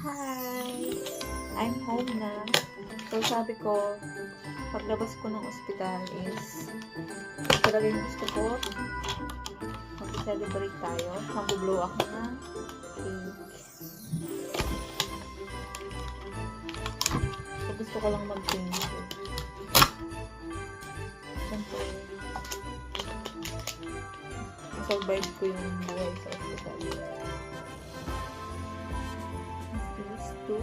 Hi! I'm home na. So, sabi ko, paglabas ko ng ospital is talaga yung gusto ko. Mag-celebrate tayo. Mag-blow ako ng cake. So, gusto ko lang mag-thank you. Siyempre, survive ko yung buhay sa ospital. Is two.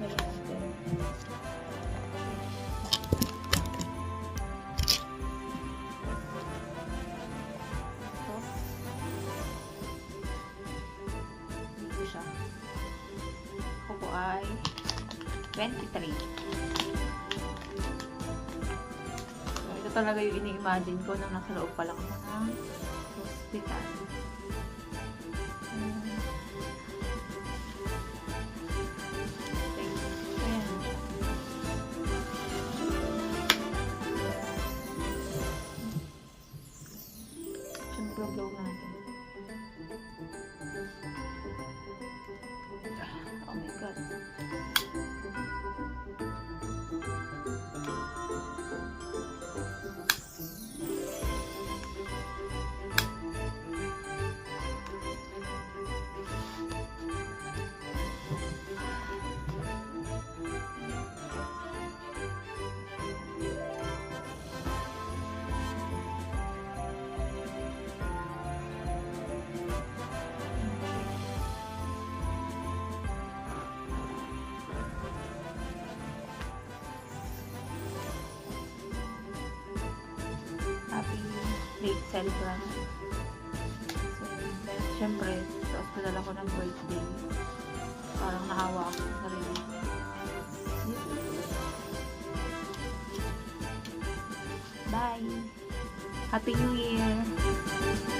Malaki. Dito siya. Ako po ay 23. So, ito talaga yung ini-imagine ko nang nasa loob pa lang ako ng hospital. Blow natin. Oh my God. Happy late celebrant. So, dahil syempre, sa hospital ako ng birthday. Parang naawa ako sa sarili. Bye! Happy New Year!